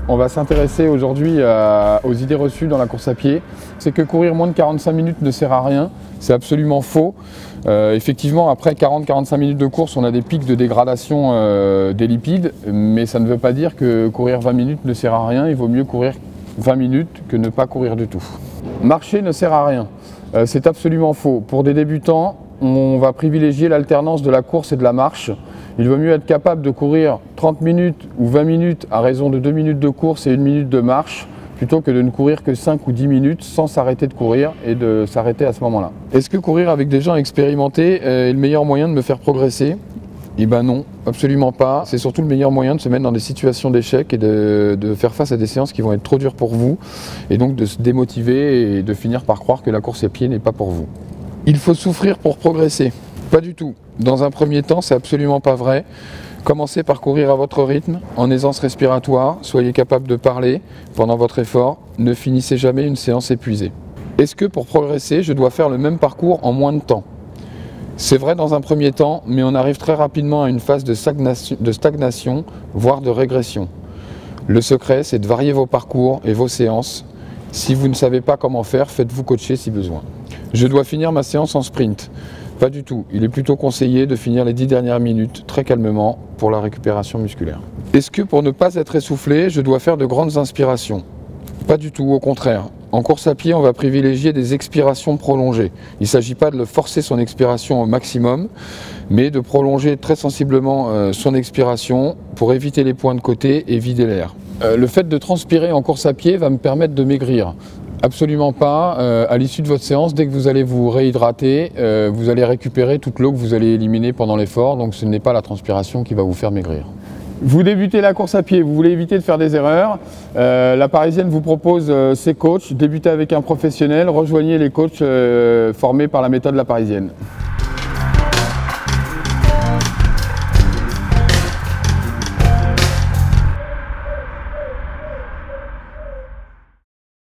On va s'intéresser aujourd'hui aux idées reçues dans la course à pied. C'est que courir moins de 45 minutes ne sert à rien, c'est absolument faux. Effectivement, après 40-45 minutes de course, on a des pics de dégradation des lipides, mais ça ne veut pas dire que courir 20 minutes ne sert à rien. Il vaut mieux courir 20 minutes que ne pas courir du tout. Marcher ne sert à rien, c'est absolument faux. Pour des débutants, on va privilégier l'alternance de la course et de la marche. Il vaut mieux être capable de courir 30 minutes ou 20 minutes à raison de 2 minutes de course et 1 minute de marche, plutôt que de ne courir que 5 ou 10 minutes sans s'arrêter de courir et de s'arrêter à ce moment-là. Est-ce que courir avec des gens expérimentés est le meilleur moyen de me faire progresser ? Eh ben non, absolument pas. C'est surtout le meilleur moyen de se mettre dans des situations d'échec et de faire face à des séances qui vont être trop dures pour vous, et donc de se démotiver et de finir par croire que la course à pied n'est pas pour vous. Il faut souffrir pour progresser. Pas du tout. Dans un premier temps, c'est absolument pas vrai. Commencez par courir à votre rythme, en aisance respiratoire, soyez capable de parler pendant votre effort, ne finissez jamais une séance épuisée. Est-ce que pour progresser, je dois faire le même parcours en moins de temps ? C'est vrai dans un premier temps, mais on arrive très rapidement à une phase de stagnation, voire de régression. Le secret, c'est de varier vos parcours et vos séances. Si vous ne savez pas comment faire, faites-vous coacher si besoin. Je dois finir ma séance en sprint. Pas du tout, il est plutôt conseillé de finir les 10 dernières minutes très calmement pour la récupération musculaire. Est-ce que pour ne pas être essoufflé, je dois faire de grandes inspirations ? Pas du tout, au contraire. En course à pied, on va privilégier des expirations prolongées. Il ne s'agit pas de forcer son expiration au maximum, mais de prolonger très sensiblement son expiration pour éviter les points de côté et vider l'air. Le fait de transpirer en course à pied va me permettre de maigrir. Absolument pas. À l'issue de votre séance, dès que vous allez vous réhydrater, vous allez récupérer toute l'eau que vous allez éliminer pendant l'effort, donc ce n'est pas la transpiration qui va vous faire maigrir. Vous débutez la course à pied, vous voulez éviter de faire des erreurs. La Parisienne vous propose ses coachs. Débutez avec un professionnel, rejoignez les coachs formés par la méthode La Parisienne.